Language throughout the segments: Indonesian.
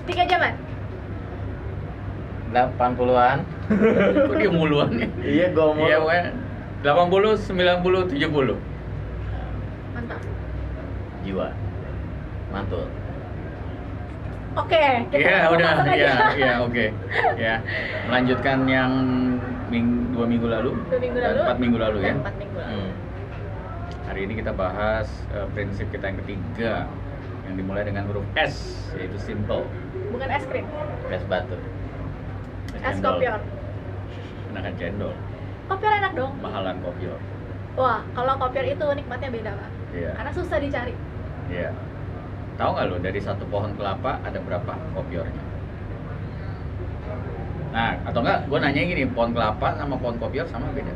3 jaman? 80-an. Kok dia muluan ya? Iya, gua mau. Iya, pokoknya 80, 90, 70. Mantap. Jiwa. Mantul. Oke, kita Iya, udah. masuk aja. Iya, oke. Ya. Melanjutkan yang 2 minggu lalu. 2 minggu lalu. 4 minggu lalu ya. 4 minggu lalu. Hari ini kita bahas prinsip kita yang ketiga yang dimulai dengan huruf S, yaitu simple. Bukan es krim. Es batu. Es Cendol. kopior. Enakan cendol, Kopior enak dong. mahalan kopior. Wah, kalau kopior itu nikmatnya beda, Pak. Iya. Karena susah dicari. Iya. Tahu nggak lo dari satu pohon kelapa ada berapa kopiornya? Nah, atau enggak, gue nanya gini, pohon kelapa sama pohon kopior sama beda?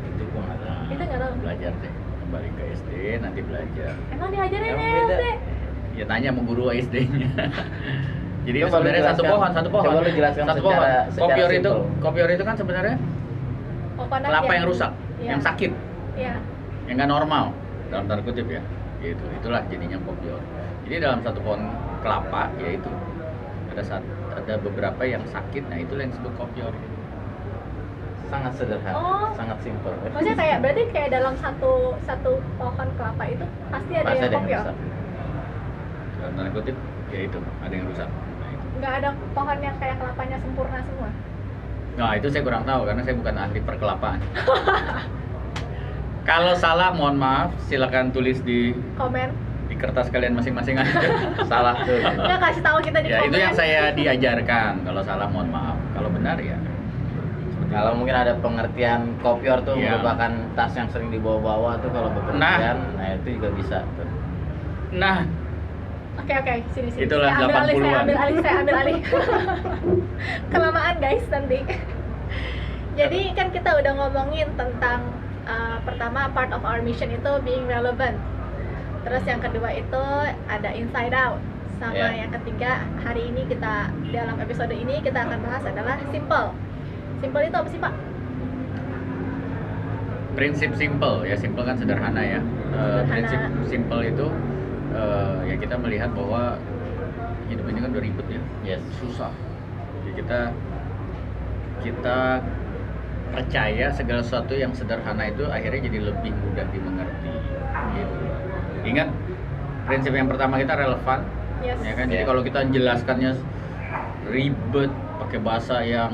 Itu gua nggak tahu. Kita nggak tahu. Belajar deh, kembali ke SD nanti belajar. Emang diajarin Emang ya, beda. SD? Ya tanya sama guru SD-nya. Jadi Coba lu sebenarnya satu jelaskan. pohon. Coba lu jelaskan Satu pohon. secara Kopior simple. itu kan sebenarnya Coconut kelapa yang rusak, Iya. yang sakit, Iya. yang nggak normal dalam tanda kutip ya. Gitu. Itulah jadinya kopior. Jadi dalam satu pohon kelapa yaitu ada beberapa yang sakit, nah itulah yang disebut kopior. Sangat sederhana, Oh. sangat simpel. Maksudnya kayak berarti kayak dalam satu pohon kelapa itu pasti ada Pasti yang ada yang kopior. rusak. Dalam tanda kutip ya itu ada yang rusak. Nah, itu. Nggak ada pohon yang kayak kelapanya sempurna semua. Nah, itu saya kurang tahu karena saya bukan ahli perkelapaan. Kalau salah mohon maaf, silakan tulis di Komen. kertas kalian masing-masing aja. Salah tuh. Nggak kasih tahu kita di Ya komen. itu yang saya diajarkan. Kalau salah mohon maaf. Kalau benar ya. Kalau mungkin ada pengertian kopior tuh Iya. merupakan tas yang sering dibawa-bawa tuh kalau bepergian, nah itu juga bisa tuh. Nah, Oke, sini. Itulah Saya ambil alih, 80-an. saya ambil alih. Kelamaan guys nanti. Jadi kan kita udah ngomongin tentang pertama part of our mission itu being relevant. Terus yang kedua itu ada inside out. Sama Yeah. yang ketiga hari ini kita dalam episode ini kita akan bahas adalah simple. Simple itu apa sih, Pak? prinsip simple ya, simple kan sederhana ya. Sederhana. Prinsip simple itu ya kita melihat bahwa hidup ini kan udah ribet ya. Yes. Susah. Jadi kita percaya segala sesuatu yang sederhana itu akhirnya jadi lebih mudah dimengerti. Gitu. Ingat prinsip yang pertama kita relevan, Yes. ya kan? Jadi Yeah. kalau kita jelaskannya ribet, pakai bahasa yang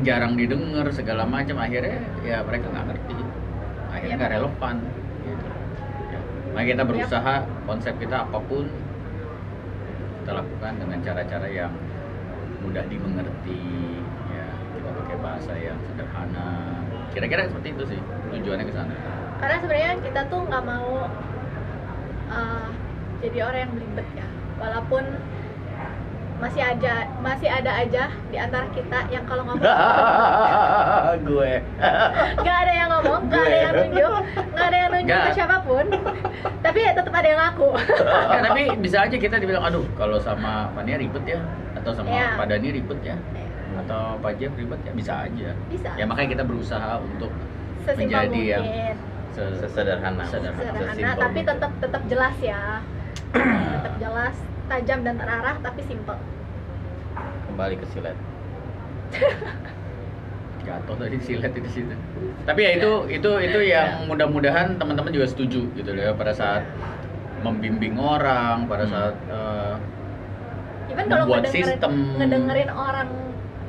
jarang didengar segala macam, akhirnya ya mereka nggak ngerti, akhirnya Yep. nggak relevan. Gitu. Ya. Maka kita berusaha konsep kita apapun kita lakukan dengan cara-cara yang mudah dimengerti, ya kita pakai bahasa yang sederhana. Kira-kira seperti itu sih tujuannya ke sana. Karena sebenarnya kita tuh nggak mau jadi orang yang belibet ya, walaupun masih ada aja di antara kita yang kalau ngomong Gue. nggak ada yang ngomong, nggak ada yang nunjuk ke Nggak. siapapun, tapi ya tetap ada yang ngaku. Ya, tapi bisa aja kita dibilang, aduh kalau sama Fania ribet ya, atau sama Iya. Pak Dani ribet ya, atau Pak Jeff ribet ya, bisa aja. Bisa. Ya makanya kita berusaha untuk Sesimpel menjadi yang mungkin, Sesederhana. sederhana. sederhana, Sesimpel tapi mungkin. tetap jelas ya, tetap jelas, tajam dan terarah, tapi simple. Kembali ke silet. Jatuh tadi silet itu situ. Tapi ya itu yang mudah-mudahan teman-teman juga setuju gitu loh ya, pada saat membimbing orang, pada saat Even kalau membuat sistem. ngedengerin orang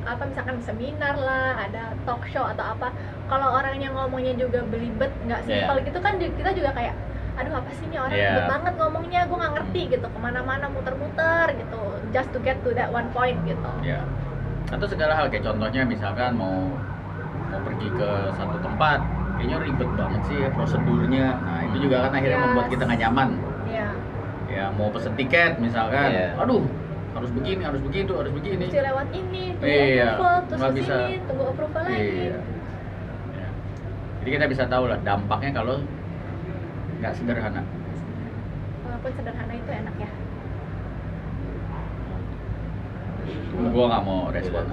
apa misalkan seminar lah, ada talk show atau apa, kalau orangnya ngomongnya juga belibet, nggak simpel Yeah. gitu kan kita juga kayak, aduh apa sih ini orang Yeah. ribet banget ngomongnya, gue nggak ngerti gitu, kemana-mana muter-muter gitu, just to get to that one point gitu. Ya. Atau segala hal, kayak contohnya misalkan mau pergi ke satu tempat, kayaknya ribet banget sih ya prosedurnya. Nah, itu juga kan akhirnya Yes. membuat kita nggak nyaman. Iya. Ya, mau pesen tiket misalkan. Iya. Aduh, harus begini, harus begitu, harus begini. Mesti lewat ini, tunggu Iya, approval, terus nggak kesini, bisa. tunggu approval lagi. Iya. Ya. Jadi kita bisa tahu lah dampaknya kalau nggak sederhana. Walaupun sederhana itu enak ya. Gua nggak mau respon.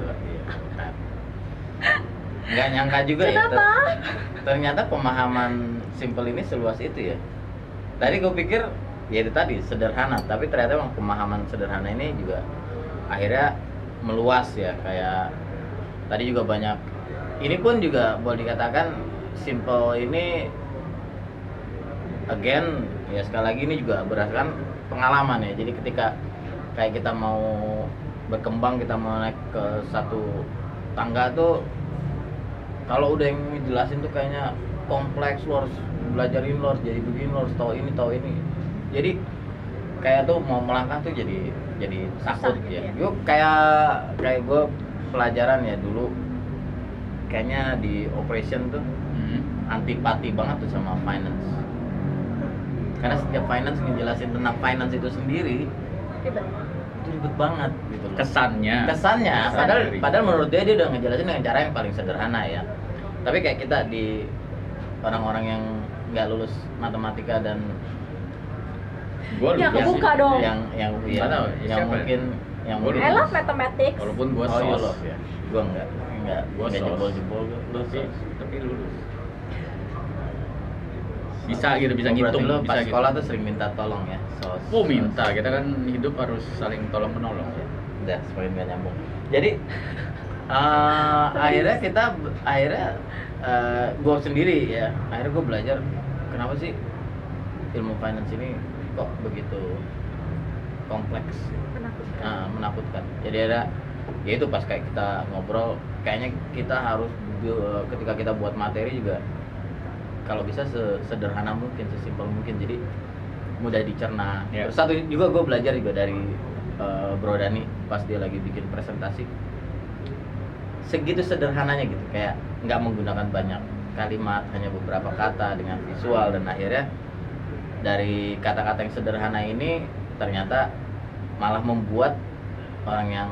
Nggak nyangka juga Kenapa? ya. Ternyata pemahaman simple ini seluas itu ya. Tadi gue pikir ya itu tadi sederhana, tapi ternyata emang pemahaman sederhana ini juga akhirnya meluas ya, kayak tadi juga banyak. Ini pun juga boleh dikatakan simple ini again ya, sekali lagi ini juga berdasarkan pengalaman ya. Jadi ketika kayak kita mau berkembang, kita mau naik ke satu tangga tuh, kalau udah yang ngejelasin tuh kayaknya kompleks, lo harus belajar ini, lo harus jadi begini, lo harus tahu ini. Jadi kayak tuh mau melangkah tuh jadi takut Susah ya. gitu ya. Yuk kayak gue pelajaran ya dulu, kayaknya di operation tuh antipati banget tuh sama finance. Karena setiap finance ngejelasin tentang finance itu sendiri Ribet. itu ribet banget gitu loh. Kesannya Padahal menurut dia udah ngejelasin dengan cara yang paling sederhana ya. Tapi kayak kita di orang-orang yang nggak lulus matematika dan gua Ya, lupa sih. kebuka dong. yang Nggak tahu, yang siapa ya? mungkin Gua I love mathematics. walaupun gua oh, you sos love ya. Gua enggak Gua sos. jebol lu tapi lulus bisa gitu, bisa berarti ngitung, lu bisa pas gitu. sekolah tuh sering minta tolong ya. Oh minta, kita kan hidup harus saling tolong menolong. Udah semakin gak nyambung. Jadi akhirnya gue sendiri ya, akhirnya gue belajar kenapa sih ilmu finance ini kok begitu kompleks, Menakutkan. menakutkan. Jadi ada ya itu pas kayak kita ngobrol, kayaknya kita harus ketika kita buat materi juga kalau bisa sederhana mungkin, sesimpel mungkin, jadi mudah dicerna. Ya. Terus satu juga gue belajar juga dari Bro Dani pas dia lagi bikin presentasi, segitu sederhananya gitu, kayak nggak menggunakan banyak kalimat, hanya beberapa kata dengan visual, dan akhirnya dari kata-kata yang sederhana ini ternyata malah membuat orang yang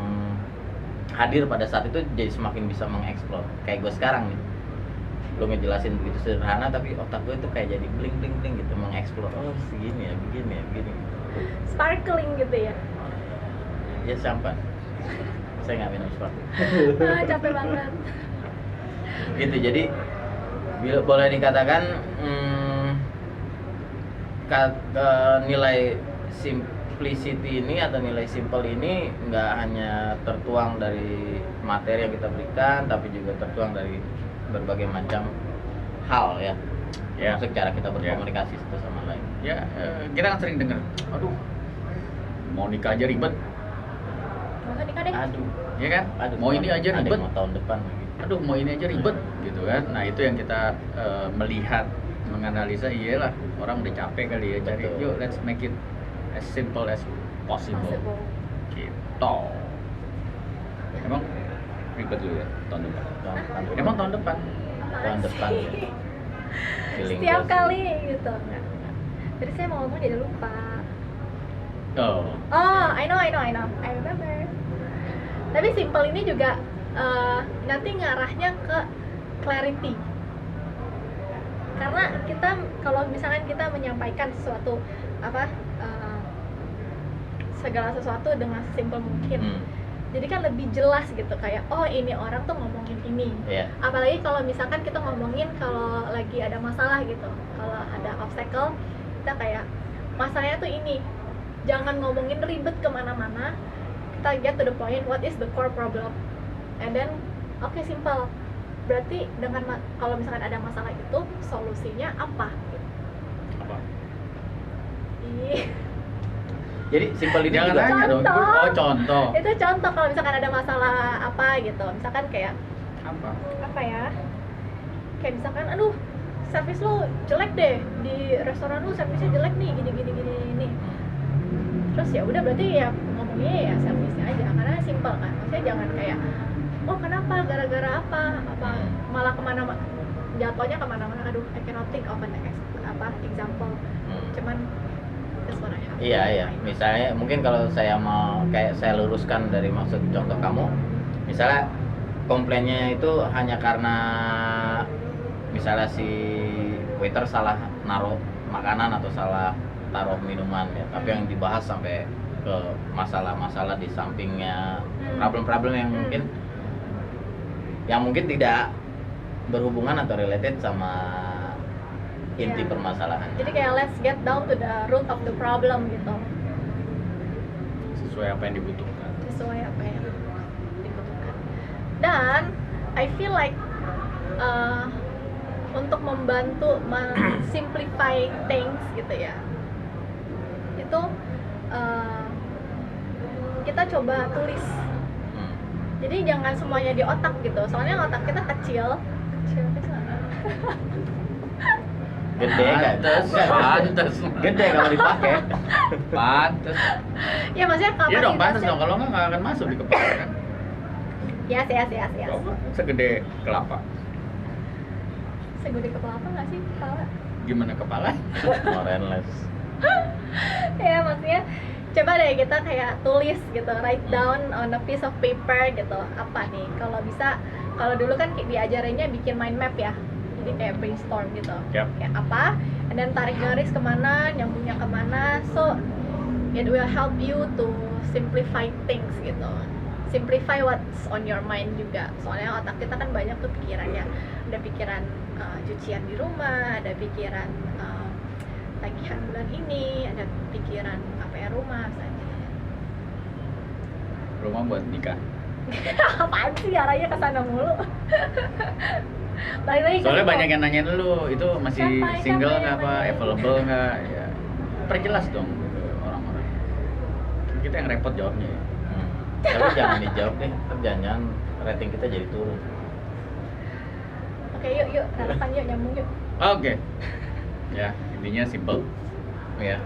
hadir pada saat itu jadi semakin bisa mengeksplor. Kayak gue sekarang nih, lo ngejelasin begitu sederhana tapi otak gue tuh kayak jadi bling bling bling gitu, mengeksplor. Oh segini ya, begini. Sparkling gitu ya. Ya sampai saya nggak minum sesuatu Capek banget. gitu. Jadi boleh dikatakan nilai simplicity ini atau nilai simple ini nggak hanya tertuang dari materi yang kita berikan, tapi juga tertuang dari berbagai macam hal ya. Ya. Termasuk cara kita berkomunikasi satu sama lain. Ya, kita kan sering dengar, aduh, mau nikah aja ribet, Masa nikah deh. Aduh, ya kan? Mau ini aja ada ribet, yang mau tahun depan lagi. aduh mau ini aja ribet, gitu kan? Nah itu yang kita melihat, menganalisa, iyalah orang udah capek kali ya cari, Betul. yuk let's make it as simple as possible. Possible. Gitu. Emang ribet dulu ya tahun depan? Emang tahun depan? Tahun depan ya. Feeling Setiap gua sih. kali gitu. Tadi saya mau ngomong jadi lupa. Oh, Oh, I know. I remember. Tapi simple ini juga nanti ngarahnya ke clarity. Karena kita kalau misalkan kita menyampaikan sesuatu segala sesuatu dengan simple mungkin. Jadi kan lebih jelas gitu, kayak oh ini orang tuh ngomongin ini. Iya. Apalagi kalau misalkan kita ngomongin kalau lagi ada masalah gitu, kalau ada obstacle, kita kayak masalahnya tuh ini, jangan ngomongin ribet kemana-mana, kita get to the point, what is the core problem, and then oke, simple. Berarti dengan kalau misalkan ada masalah itu solusinya apa? apa? Ih, Jadi simple ini Jangan juga nanya dong. Contoh. Oh contoh. itu contoh kalau misalkan ada masalah apa gitu, misalkan kayak Apa? ya, kayak misalkan aduh servis lo jelek deh di restoran, lo servisnya jelek nih gini. Terus ya udah, berarti ya ngomongnya ya servisnya aja, karena simple kan. Maksudnya jangan kayak oh kenapa, gara-gara apa malah jatuhnya kemana-mana. Aduh, I cannot think of an example. Cuman that's what I have. Iya. Misalnya mungkin kalau saya mau kayak saya luruskan dari maksud contoh kamu, misalnya komplainnya itu hanya karena misalnya si waiter salah naruh makanan atau salah taruh minuman ya, tapi yang dibahas sampai ke masalah-masalah di sampingnya, problem-problem yang mungkin tidak berhubungan atau related sama inti Iya. permasalahan. Jadi kayak let's get down to the root of the problem gitu, Sesuai apa yang dibutuhkan. sesuai apa yang dibutuhkan. Dan I feel like untuk membantu simplify things gitu ya, itu kita coba tulis. Hmm. Jadi jangan semuanya di otak gitu, soalnya otak kita kecil. Gede kan? Pantes. Gede kalau dipakai. Pantes. Ya maksudnya Iya dong, pantes kapasitasnya. dong. Kalau nggak akan masuk di kepala kan. Yes. Coba segede kelapa. Segede kepala apa nggak sih kepala? Gimana kepala? Morenless. Ya maksudnya coba deh kita kayak tulis gitu, write down on a piece of paper gitu, apa nih kalau bisa. Kalau dulu kan diajarinnya bikin mind map ya, jadi kayak brainstorm gitu. Yap. Kayak apa, and then tarik garis kemana, nyambungnya kemana, so it will help you to simplify things gitu, simplify what's on your mind juga. Soalnya otak kita kan banyak tuh pikirannya, ada pikiran cucian di rumah, ada pikiran tagihan bulan ini, ada pikiran KPR rumah saja. Rumah buat nikah. Apaan sih arahnya ke sana mulu? Balik lagi ke Soalnya situ. banyak yang nanyain lu, itu masih Siapa single yang nggak apa, nanya? available nggak? Ya, perjelas dong ke orang-orang. Kita yang repot jawabnya. Ya. Hmm. Tapi jangan dijawab deh, jangan rating kita jadi turun. Oke, yuk, relevan yuk, nyambung yuk. Oke. Ya, intinya simple. Ya,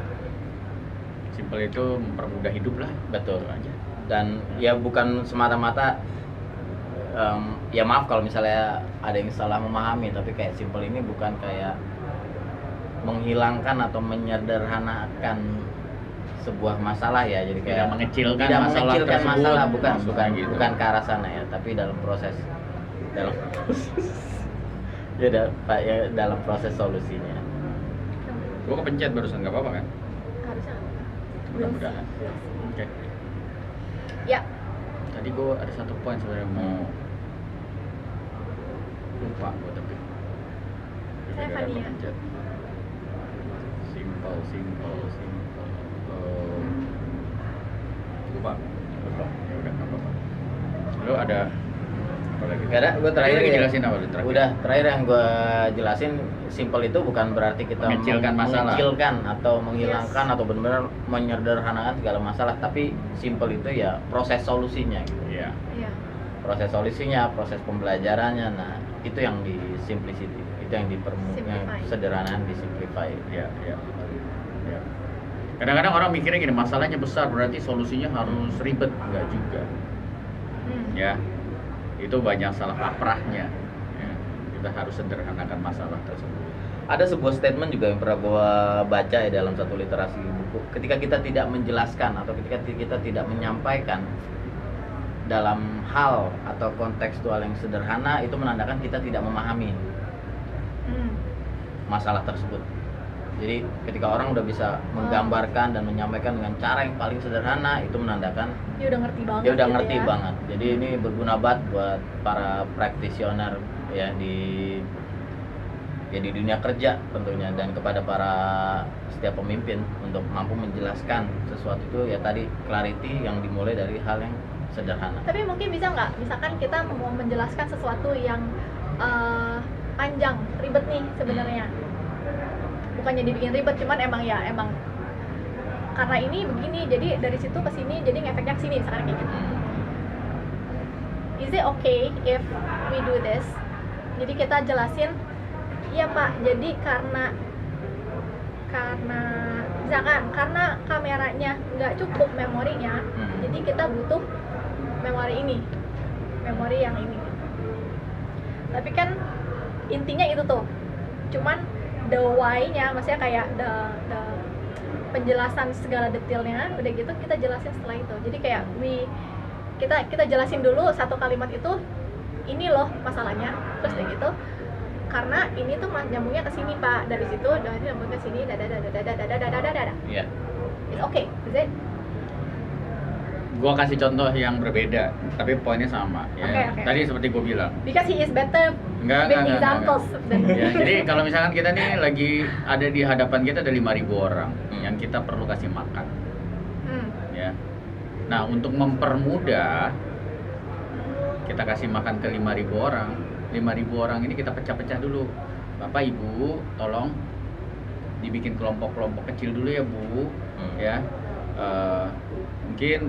Simple itu mempermudah hidup lah. betul. Itu aja. Dan ya bukan semata-mata ya maaf kalau misalnya ada yang salah memahami, tapi kayak simple ini bukan kayak menghilangkan atau menyederhanakan sebuah masalah ya, jadi kayak Tidak mengecilkan tidak masalah mengecilkan tersebut, masalah, bukan maksudnya gitu. bukan ke arah sana ya, tapi dalam proses dalam proses solusinya. Gua kepencet barusan, nggak apa-apa kan? Harusnya Mudah-mudahan. Oke. ya. Tadi gua ada satu poin sebenarnya mau lupa gua tapi. Saya Gara-gara Fania. kepencet. Simple. Lupa. Ya udah nggak apa-apa. Lu ada apa lagi? Gak ada, gue terakhir Tadi ya. jelasin apa lu terakhir? Udah, terakhir yang gue jelasin, simple itu bukan berarti kita Mengecilkan masalah. mengecilkan atau menghilangkan Yes. atau benar-benar menyederhanakan segala masalah, tapi simple itu ya proses solusinya gitu. Iya. Iya. Proses solusinya, proses pembelajarannya, nah itu yang di simplicity, itu yang Simplify. sederhanaan, di simplify. Iya. Kadang-kadang orang mikirnya gini, masalahnya besar berarti solusinya harus ribet, enggak juga. Ya, itu banyak salah kaprahnya. Ya, kita harus sederhanakan masalah tersebut. Ada sebuah statement juga yang pernah gue baca ya dalam satu literasi buku. Ketika kita tidak menjelaskan atau ketika kita tidak menyampaikan dalam hal atau kontekstual yang sederhana, itu menandakan kita tidak memahami masalah tersebut. Jadi ketika orang udah bisa menggambarkan dan menyampaikan dengan cara yang paling sederhana, itu menandakan Dia udah ngerti banget. dia udah gitu ngerti ya. banget. Jadi ini berguna banget buat para practitioner ya di dunia kerja tentunya, dan kepada para setiap pemimpin untuk mampu menjelaskan sesuatu itu ya tadi, clarity yang dimulai dari hal yang sederhana. Tapi mungkin bisa nggak, misalkan kita mau menjelaskan sesuatu yang panjang, ribet nih sebenarnya. Bukannya dibikin ribet, cuman emang karena ini begini, jadi dari situ ke sini, jadi ngefeknya ke sini misalkan kayak gitu. Is it okay if we do this? Jadi kita jelasin, iya Pak, jadi karena misalkan karena kameranya nggak cukup memorinya, jadi kita butuh memori yang ini. Tapi kan intinya itu tuh, cuman the why-nya, maksudnya kayak the penjelasan segala detailnya udah gitu kita jelasin setelah itu. Jadi kayak kita jelasin dulu satu kalimat itu, ini loh masalahnya, terus kayak gitu karena ini tuh nyambungnya ke sini Pak, dari situ nyambung ke sini, dada. Iya. It's okay, is it? gua kasih contoh yang berbeda, tapi poinnya sama ya. Oke. Tadi seperti gua bilang. Because he is better Enggak. with examples than Ya, jadi kalau misalkan kita nih lagi ada di hadapan kita ada 5.000 orang yang kita perlu kasih makan, Hmm. ya. Nah, untuk mempermudah kita kasih makan ke 5.000 orang. 5.000 orang ini kita pecah-pecah dulu. Bapak, Ibu, tolong dibikin kelompok-kelompok kecil dulu ya, Bu. Ya. Mungkin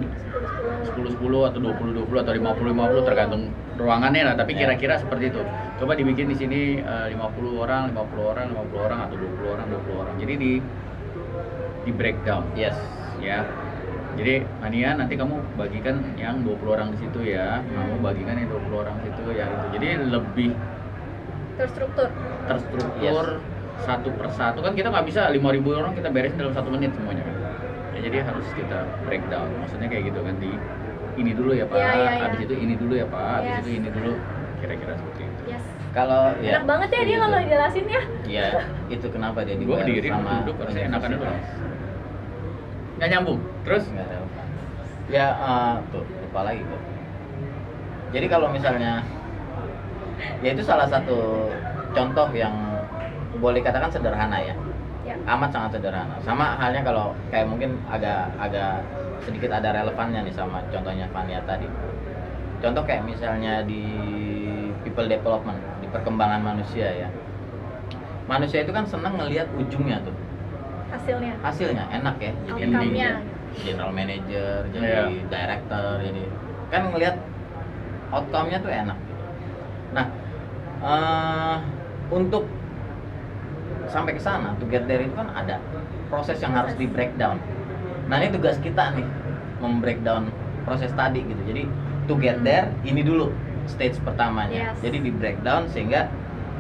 10-10 atau 20-20 atau 50-50 tergantung ruangannya lah, tapi kira-kira seperti itu. Coba dibikin di sini 50 orang, 50 orang, 50 orang atau 20 orang, 20 orang. Jadi di breakdown. Yes. Ya. Jadi Mania nanti kamu bagikan yang 20 orang di situ ya. Kamu bagikan yang 20 orang di situ ya gitu. Jadi lebih terstruktur. terstruktur satu persatu kan kita nggak bisa 5.000 orang kita beresin dalam 1 menit semuanya kan. Ya, jadi harus kita breakdown. Maksudnya kayak gitu kan di ini dulu ya Pak, Ya. habis itu ini dulu ya Pak, habis Yes. itu ini dulu. Kira-kira seperti itu. Yes. Kalau Enak banget ya dia kalau jelasin ya. Iya, itu kenapa dia Gua dibayar diri sama duduk harusnya enakan dulu. universitas. Nggak nyambung. Terus Nggak tahu. Ya, tuh lupa lagi kok. Jadi kalau misalnya, ya itu salah satu contoh yang boleh katakan sederhana ya, Ya. amat sangat sederhana. Sama halnya kalau kayak mungkin agak sedikit ada relevannya nih sama contohnya Fania tadi. Contoh kayak misalnya di people development, di perkembangan manusia ya. Manusia itu kan senang ngelihat ujungnya tuh, hasilnya enak ya, jadi Outcome-nya. general manager, jadi Iya. director, jadi kan ngelihat outcome-nya tuh enak. Nah, untuk sampai ke sana, to get there itu kan ada proses yang harus di breakdown. Nah ini tugas kita nih, membreakdown proses tadi gitu. Jadi to get there ini dulu stage pertamanya. Yes. Jadi di breakdown sehingga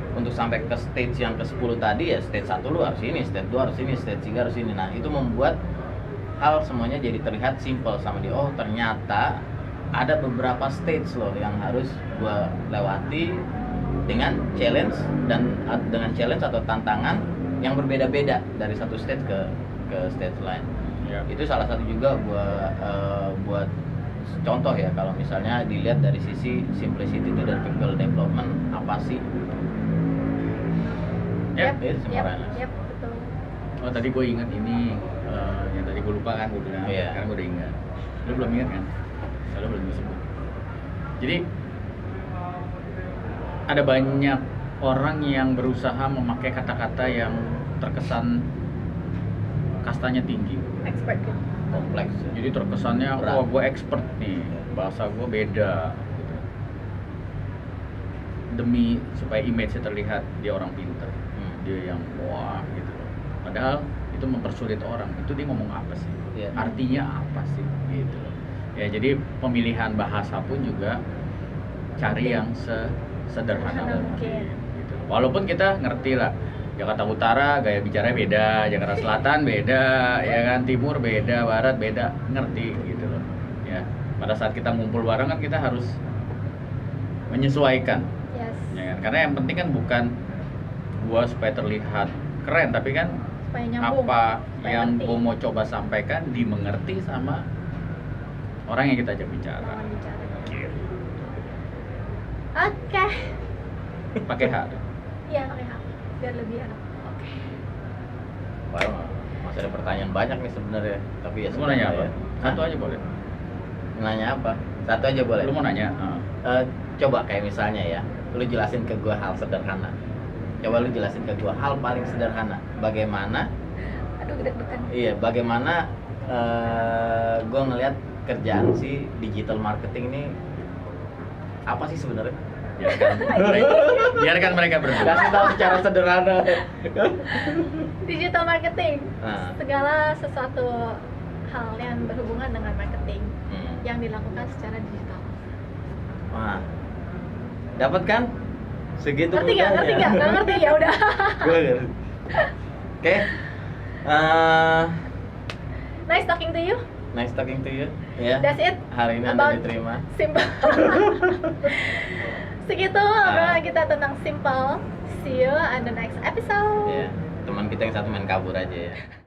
untuk sampai ke stage yang ke-10 tadi ya stage 1 lu harus ini, stage 2 harus ini, stage 3 harus ini. Nah, itu membuat hal semuanya jadi terlihat simple sama dia. Oh, ternyata ada beberapa stage loh yang harus gua lewati dengan challenge atau tantangan yang berbeda-beda dari satu stage ke stage lain. ya. Itu salah satu juga buat contoh ya kalau misalnya dilihat dari sisi simplicity itu dan people development apa sih? Ya. Itu sederhana. Yap, betul. Oh tadi gue ingat ini yang tadi gue lupa kan gue bilang. Iya. Sekarang gue udah ingat. Lu belum ingat kan? Soalnya belum disebut. Jadi ada banyak orang yang berusaha memakai kata-kata yang terkesan kastanya tinggi. Expert gitu. Kompleks. Jadi terkesannya, Berat. wah gue expert nih, bahasa gue beda. Gitu. Demi supaya image-nya terlihat dia orang pintar, dia yang wah gitu. Padahal itu mempersulit orang. Itu dia ngomong apa sih? Iya. Artinya apa sih? Gitu. Ya jadi pemilihan bahasa pun juga cari yang sederhana Sederhana mungkin. mungkin. Gitu. Walaupun kita ngerti lah. Jakarta Utara gaya bicaranya beda, Jakarta Selatan beda, ya kan, Timur beda, Barat beda, ngerti gitu loh. Ya, pada saat kita ngumpul bareng kan kita harus menyesuaikan, Yes. ya kan? Karena yang penting kan bukan gua supaya terlihat keren, tapi kan Supaya nyambung. apa supaya yang ngerti. gua mau coba sampaikan dimengerti sama orang yang kita ajak bicara. Lawan bicara. Gitu. Oke. Pakai H. Iya, pakai hak. Biar lebih enak. Oke. Wah, masih ada pertanyaan banyak nih sebenarnya. Tapi ya Lu mau nanya apa? sebenarnya Satu Hah? aja boleh. Nanya apa? Satu aja boleh. Lu mau nanya? Coba kayak misalnya ya, lu jelasin ke gua hal sederhana. Coba lu jelasin ke gua hal paling sederhana. Bagaimana? Aduh, deg-degan. Iya, bagaimana gua ngelihat kerjaan si digital marketing ini apa sih sebenarnya? Biarkan mereka berdua. Kasih tahu secara sederhana. Digital marketing. Nah. Segala sesuatu hal yang berhubungan dengan marketing Hmm. yang dilakukan secara digital. Wah, dapat kan? Segitu Ngerti nggak? Ngerti nggak? Nggak ngerti ya udah. Gue ngerti. Oke. Nice talking to you. Nice talking to you. Ya. That's it. Hari ini About- Anda diterima. Simple. Segitu obrolan kita tentang simple. See you on the next episode. Ya. Teman kita yang satu main kabur aja ya.